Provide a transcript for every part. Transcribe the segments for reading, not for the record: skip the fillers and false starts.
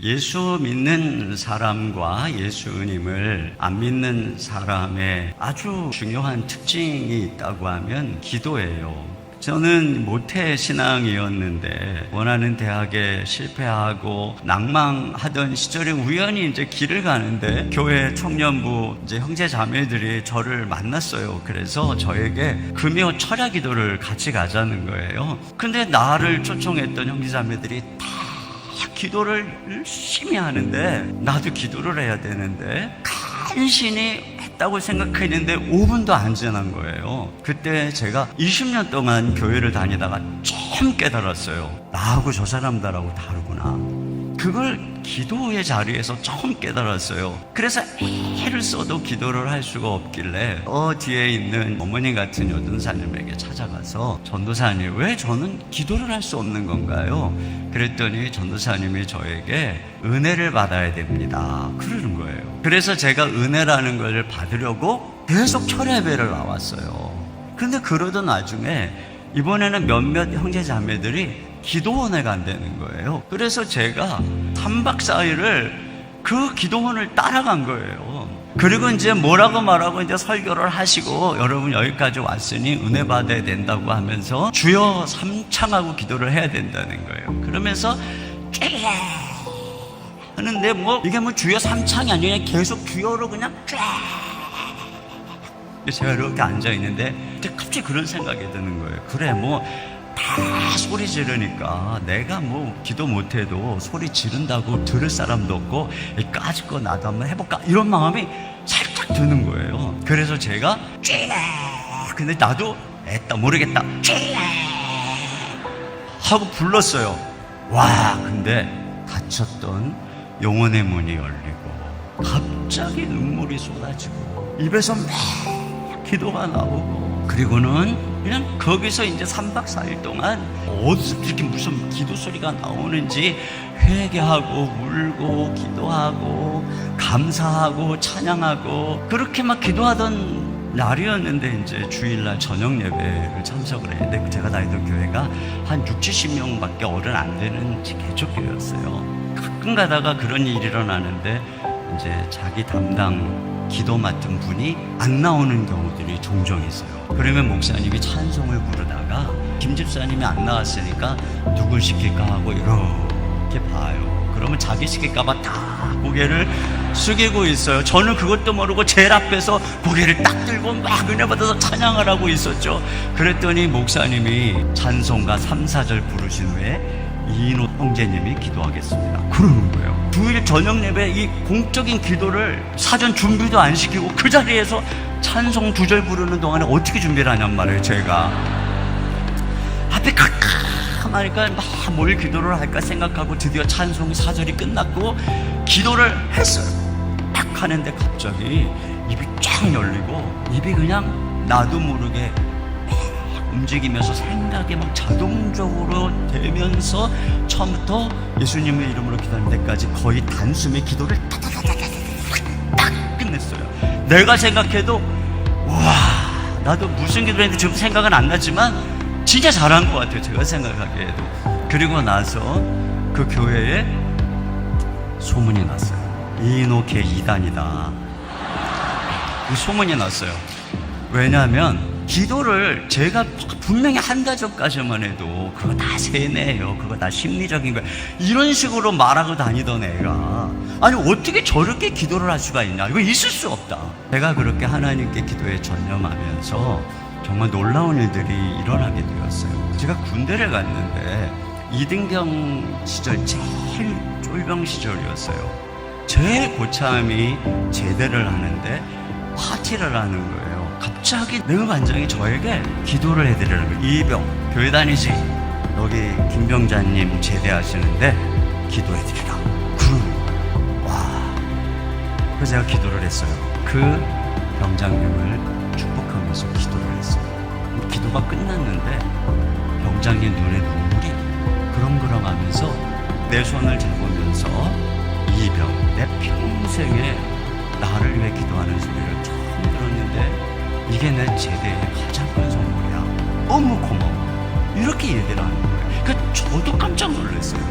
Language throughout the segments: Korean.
예수 믿는 사람과 예수님을 안 믿는 사람의 아주 중요한 특징이 있다고 하면 기도예요. 저는 모태 신앙이었는데 원하는 대학에 실패하고 낭망하던 시절에 우연히 이제 길을 가는데 교회 청년부 이제 형제 자매들이 저를 만났어요. 그래서 저에게 금요 철야 기도를 같이 가자는 거예요. 근데 나를 초청했던 형제 자매들이 다 기도를 열심히 하는데 나도 기도를 해야 되는데 간신히 했다고 생각했는데 5분도 안 지난 거예요. 그때 제가 20년 동안 교회를 다니다가 처음 깨달았어요. 나하고 저 사람들하고 다르구나. 그걸 기도의 자리에서 처음 깨달았어요. 그래서 애를 써도 기도를 할 수가 없길래 뒤에 있는 어머니 같은 여전사님에게 찾아가서 전도사님, 왜 저는 기도를 할 수 없는 건가요? 그랬더니 전도사님이 저에게 은혜를 받아야 됩니다 그러는 거예요. 그래서 제가 은혜라는 걸 받으려고 계속 철야배를 나왔어요. 근데 그러던 와중에 이번에는 몇몇 형제 자매들이 기도원에 간다는 거예요. 그래서 제가 3박 4일을 그 기도원을 따라간 거예요. 그리고 이제 뭐라고 말하고 이제 설교를 하시고 여러분 여기까지 왔으니 은혜 받아야 된다고 하면서 주여 삼창하고 기도를 해야 된다는 거예요. 그러면서 쫙 하는데 이게 주여 삼창이 아니라 계속 주여로 그냥 쫙. 제가 이렇게 앉아 있는데 갑자기 그런 생각이 드는 거예요. 그래 다 소리 지르니까 내가 기도 못해도 소리 지른다고 들을 사람도 없고 까짓 거 나도 한번 해볼까 이런 마음이 살짝 드는 거예요. 그래서 제가 근데 나도 모르겠다 하고 불렀어요. 와, 근데 닫혔던 영혼의 문이 열리고 갑자기 눈물이 쏟아지고 입에서 막 기도가 나오고, 그리고는 그냥 거기서 이제 3박 4일 동안 어디서 이렇게 무슨 기도 소리가 나오는지 회개하고 울고 기도하고 감사하고 찬양하고 그렇게 막 기도하던 날이었는데 이제 주일날 저녁 예배를 참석을 했는데 제가 다니던 교회가 한 60-70명밖에 어른 안 되는 개척교회였어요. 가끔 가다가 그런 일이 일어나는데 이제 자기 담당 기도 맡은 분이 안 나오는 경우들이 종종 있어요. 그러면 목사님이 찬송을 부르다가 김 집사님이 안 나왔으니까 누굴 시킬까 하고 이렇게 봐요. 그러면 자기 시킬까봐 다 고개를 숙이고 있어요. 저는 그것도 모르고 제일 앞에서 고개를 딱 들고 막 은혜 받아서 찬양을 하고 있었죠. 그랬더니 목사님이 찬송가 3-4절 부르신 후에 이인호 형제님이 기도하겠습니다 그러는 거예요. 주일 저녁 예배 이 공적인 기도를 사전 준비도 안 시키고 그 자리에서 찬송 2절 부르는 동안에 어떻게 준비를 하냔 말이에요. 제가 앞에 캄캄하니까 뭘 기도를 할까 생각하고 드디어 찬송 4절이 끝났고 기도를 했어요. 딱 하는데 갑자기 입이 쫙 열리고 입이 그냥 나도 모르게 움직이면서 생각이 막 자동적으로 되면서 처음부터 예수님의 이름으로 기도하는 데까지 거의 단숨에 기도를 딱 끝냈어요. 내가 생각해도 와, 나도 무슨 기도를 했는지 지금 생각은 안 나지만 진짜 잘한 것 같아요. 제가 생각하기에도. 그리고 나서 그 교회에 소문이 났어요. 이인호 개 2단이다. 그 소문이 났어요. 왜냐하면 기도를 제가 분명히 한 달 전까지만 해도 그거 다 세뇌예요, 그거 다 심리적인 거야, 이런 식으로 말하고 다니던 애가 아니 어떻게 저렇게 기도를 할 수가 있냐, 이거 있을 수 없다. 제가 그렇게 하나님께 기도에 전념하면서 정말 놀라운 일들이 일어나게 되었어요. 제가 군대를 갔는데 이등병 시절 제일 쫄병 시절이었어요. 제일 고참이 제대를 하는데 파티를 하는 거예요. 갑자기 내무반장이 저에게 기도를 해드리라는 거예요. 이병, 교회 다니지? 여기 김병자님 제대하시는데 기도해드리라 그러는 거예요. 와, 그래서 제가 기도를 했어요. 그 병장님을 축복하면서 기도를 했어요. 기도가 끝났는데 병장님 눈에 눈물이 그렁그렁하면서 내 손을 잡으면서 이병, 내 평생에 나를 위해 기도하는 소리를 처음 들었는데 이게 내 제대의 가장 큰 선물이야, 너무 고마워, 이렇게 얘기를 하는 거예요. 그러니까 저도 깜짝 놀랐어요.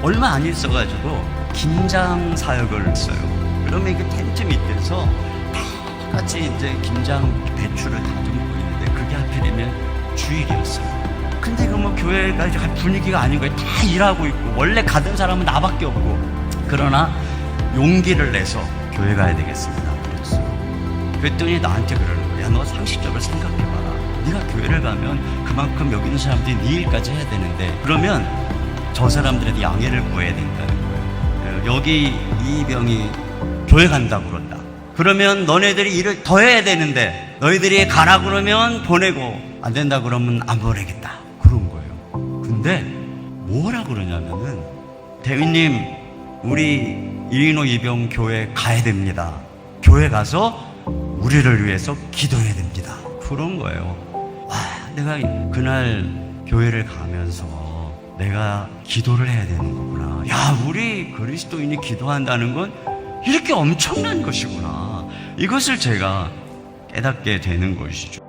얼마 안 있어가지고 김장 사역을 했어요. 그러면 이게 텐트 밑에서 다 같이 이제 김장 배추를 다듬고 있는데 그게 하필이면 주일이었어요. 근데 그 뭐 교회가 이제 분위기가 아닌 거예요. 다 일하고 있고 원래 가던 사람은 나밖에 없고. 그러나 용기를 내서 교회 가야 되겠습니다 그랬어요. 그랬더니 나한테 그러는 거야. 야, 너 상식적으로 생각해봐라. 네가 교회를 가면 그만큼 여기 있는 사람들이 네 일까지 해야 되는데 그러면 저 사람들한테 양해를 구해야 된다는 거예요. 여기 이병이 교회 간다고 그런다. 그러면 너네들이 일을 더 해야 되는데 너희들이 가라 그러면 보내고 안 된다 그러면 안 보내겠다. 그런 거예요. 근데 뭐라 그러냐면은 대위님 우리 일인호 이병 교회 가야 됩니다. 교회 가서 우리를 위해서 기도해야 됩니다. 그런 거예요. 와, 내가 그날 교회를 가면서 내가 기도를 해야 되는 거구나. 야, 우리 그리스도인이 기도한다는 건 이렇게 엄청난 것이구나. 이것을 제가 깨닫게 되는 것이죠.